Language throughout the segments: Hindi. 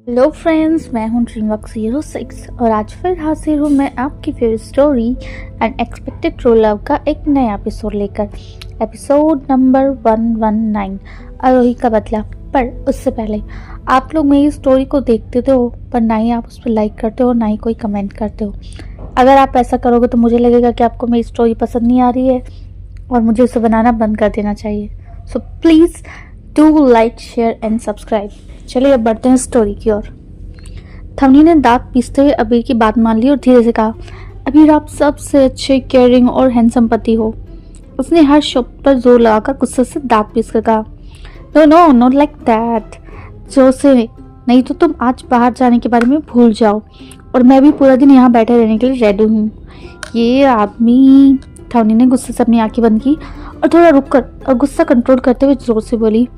हेलो फ्रेंड्स, मैं हूं ड्रीमवर्क्स 06 और आज फिर हाजिर हूं मैं आपकी favourite story and expected true love का एक नया एपिसोड लेकर। एपिसोड नंबर 119, आरोही का बदला। पर उससे पहले आप लोग मेरी स्टोरी को देखते तो हो, पर ना ही आप उस पर लाइक करते हो, ना ही कोई कमेंट करते हो। अगर आप ऐसा करोगे तो मुझे लगेगा कि आपको मेरी स्टोरी पसंद नहीं आ रही है और मुझे उसे बनाना बंद कर देना चाहिए। So please do like, share and subscribe. चलिए अब बढ़ते हैं स्टोरी की ओर। थवनी ने दांत पीसते हुए अबीर की बात मान ली और धीरे से कहा, अबीर आप सबसे अच्छे, केयरिंग और हैंडसम पति हो। उसने हर शब्द पर जोर लगाकर गुस्से से दांत पीस कर कहा, no no not like that, जोर से नहीं तो तुम आज बाहर जाने के बारे में भूल जाओ और मैं भी पूरा दिन यहाँ बैठे रहने के लिए रेडी हूँ। ये आदमी। थवनी ने गुस्से से अपनी आंखें बंद की और थोड़ा रुक कर और गुस्सा कंट्रोल करते हुए जोर से बोली,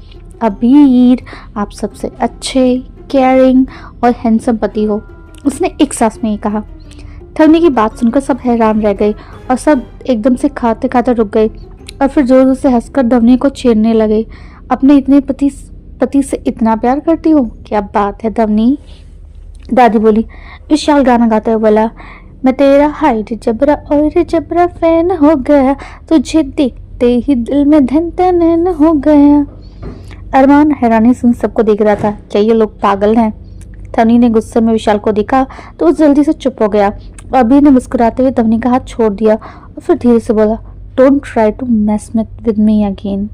अबीर आप सबसे अच्छे, केयरिंग और हैंडसम पति हो। उसने एक सांस में ही कहा। थवनी की बात सुनकर सब हैरान रह गए और सब एकदम से खाते खाते रुक गए और फिर जोर से हंसकर धवनी को छेड़ने लगे। अपने इतने पति से इतना प्यार करती हो, क्या बात है धवनी। दादी बोली। विशाल गाना गाते हुए बोला, मैं तेरा हाय रे जबरा और रे जबरा फैन हो गया, तुझे देखते ही दिल में धन तन हो गया। अरमान हैरानी सुन सबको देख रहा था। क्या ये लोग पागल हैं? थवनी ने गुस्से में विशाल को देखा तो वो जल्दी से चुप हो गया और अबीर ने मुस्कुराते हुए धवनी का हाथ छोड़ दिया और फिर धीरे से बोला, don't try to mess with me again.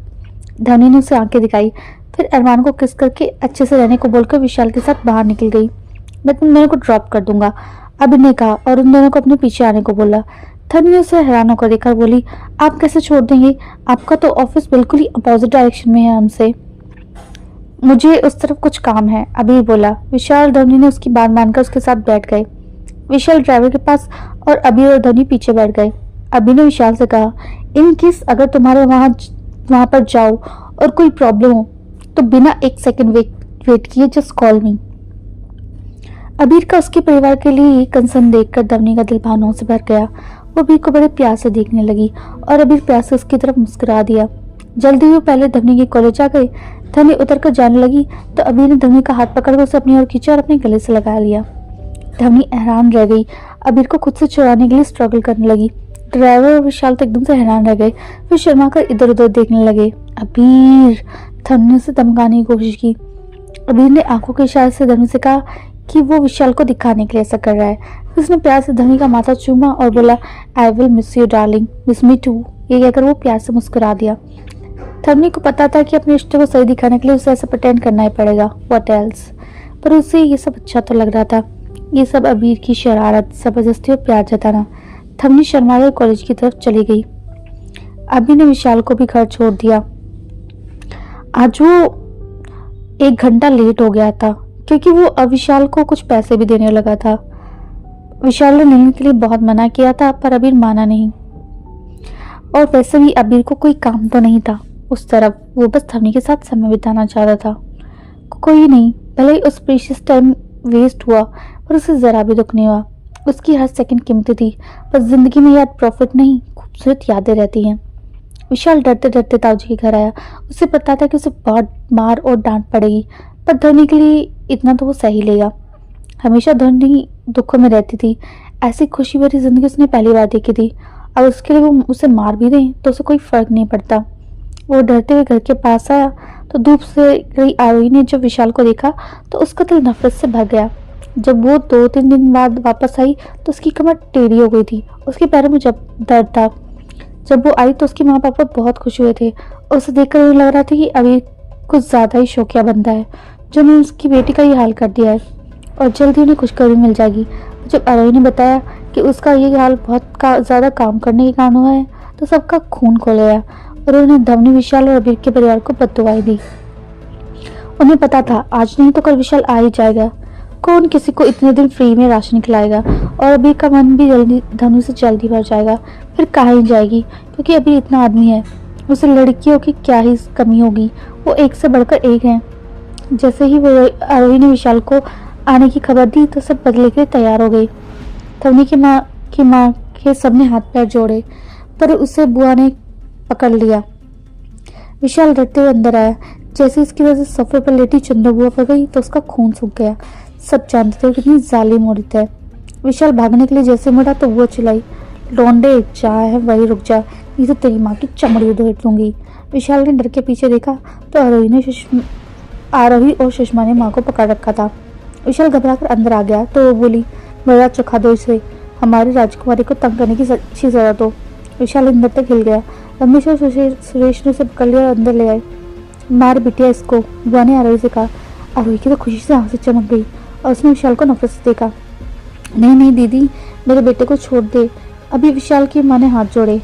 Dhvani ने उसे आंखें दिखाई, फिर अरमान को किस करके अच्छे से रहने को बोलकर विशाल के साथ बाहर निकल गई। मैं तुम दोनों को ड्रॉप कर दूंगा, अबीर ने कहा और उन दोनों को अपने पीछे आने को बोला। थवनी उसे हैरान होकर देखकर बोली, आप कैसे छोड़ देंगे? आपका तो ऑफिस बिल्कुल ही अपोजिट डायरेक्शन में है हमसे। मुझे उस तरफ कुछ काम है, अबीर बोला। विशाल धवनी ने उसकी बात मानकर उसके साथ बैठ गए। विशाल ड्राइवर के पास और अबीर और धवनी पीछे बैठ गए। अबीर ने विशाल से कहा, इन केस अगर तुम्हारे वहां पर जाओ और कोई प्रॉब्लम हो तो बिना एक सेकंड वेट किए जस्ट कॉल मी। अबीर का उसके परिवार के लिए कंसर्न देखकर धवनी का दिल भावनाओं से भर गया। वो अबीर को बड़े प्यार से देखने लगी और अबीर प्यार से उसकी तरफ मुस्कुरा दिया। जल्दी वो पहले धवनी के कॉलेज आ गए। धवनी उतर कर जाने लगी तो अबीर ने धवनी का हाथ पकड़कर उसे अपनी ओर खींचा और अपने गले से लगा लिया। धवनी हैरान रह गई, अबीर को खुद से चुराने के लिए स्ट्रगल करने लगी। ड्राइवर और विशाल तो एकदम से हैरान रह गए, फिर शर्मा कर इधर उधर देखने लगे। अबीर, धवनी ने उसे धमकाने की कोशिश की। अबीर ने आंखों के इशारे से धवनी से कहा कि वो विशाल को दिखाने के लिए ऐसा कर रहा है। उसने प्यार से धवनी का माथा चूमा और बोला, I will miss you darling, miss me too. ये कहकर वो प्यार से मुस्कुरा दिया। धवनी को पता था कि अपने रिश्ते को सही दिखाने के लिए उसे ऐसा प्रिटेंड करना ही पड़ेगा, व्हाट एल्स। पर उसे ये सब अच्छा तो लग रहा था। ये सब अबीर की शरारत, जबरदस्ती और प्यार जताना। धवनी शर्मा कर कॉलेज की तरफ चली गई। अबीर ने विशाल को भी घर छोड़ दिया। आज वो 1 घंटा लेट हो गया था क्योंकि वो अविशाल को कुछ पैसे भी देने लगा था। विशाल ने मिलने के लिए बहुत मना किया था पर अबीर माना नहीं। और वैसे भी अबीर को कोई काम तो नहीं था उस तरफ, वो बस धवनी के साथ समय बिताना चाहता था। कोई नहीं, भले ही उस प्रीशियस टाइम वेस्ट हुआ पर उसे जरा भी दुख नहीं हुआ। उसकी हर सेकंड कीमती थी, पर जिंदगी में याद प्रॉफिट नहीं, खूबसूरत यादें रहती हैं। विशाल डरते डरते ताऊजी के घर आया। उसे पता था कि उसे बहुत मार और डांट पड़ेगी, पर धवनी के लिए इतना तो वो सही लेगा। हमेशा धवनी दुखों में रहती थी, ऐसी खुशी भरी जिंदगी उसने पहली बार देखी थी। अब उसके लिए वो उसे मार भी दें तो उसे कोई फर्क नहीं पड़ता। वो डरते हुए घर के पास आया तो धूप से गई आरोही ने जब विशाल को देखा तो उसका दिल नफरत से भर गया। जब वो 2-3 दिन बाद वापस आई तो उसकी कमर टेढ़ी हो गई थी, उसके पैरों में जब दर्द था। जब वो आई तो उसके माँ पापा बहुत खुश हुए थे और उसे देखकर उन्हें लग रहा था कि अभी कुछ ज्यादा ही शौकिया बंदा है जो उन्होंने उसकी बेटी का ही हाल कर दिया है और जल्दी उन्हें खुशखबरी मिल जाएगी। जब आरोही ने बताया कि उसका ये हाल बहुत ज्यादा काम करने के कारण हुआ है तो सबका खून खोल गया और उन्होंने धवनी, विशाल और अबीर के परिवार को बददुआएं दी। उन्हें पता था आज नहीं तो कल विशाल आ ही जाएगा। कौन किसी को इतने दिन फ्री में राशन खिलाएगा और अबीर का मन भी जल्दी धवनी से जल्दी भर जाएगा। फिर कहाँ ही जाएगी क्योंकि अबीर इतना आदमी है। उसे लड़कियों की क्या ही कमी होगी, वो एक से बढ़कर एक है। जैसे ही वो आरोही ने विशाल को आने की खबर दी तो सब बदले के लिए तैयार हो गए। धवनी की माँ के सबने हाथ पैर जोड़े पर उसे बुआ ने पकड़ लिया। विशाल डरते हुए अंदर आया। जैसे इसकी वजह से सोफे पर लेटी चंदा बुआ पर गई तो उसका खून सूख गया। सब जानते थे वो कितनी जालिम औरत है। विशाल भागने के लिए जैसे मुड़ा तो वो चिल्लाई, लौंडे चाहे है वही रुक जा, नहीं तो तेरी माँ की चमड़ी उधेड़ दूंगी। विशाल ने डर के पीछे देखा तो आरोही और सुषमा ने माँ को पकड़ रखा था। विशाल घबराकर अंदर आ गया तो वो बोली, बड़ा चखा दो इसे, हमारी राजकुमारी को तंग करने की अच्छी सजा दो। विशाल अंदर तक हिल गया। रमेश और सुरेश ने उसे पकड़ लिया और अंदर ले आए। मार बिटिया इसको, बुआ ने आरोही से कहा। आरोही की तो खुशी से आंखें चमक गई और उसने विशाल को नफरत से देखा। नहीं नहीं दीदी, मेरे बेटे को छोड़ दे। अभी विशाल की माँ ने हाथ जोड़े।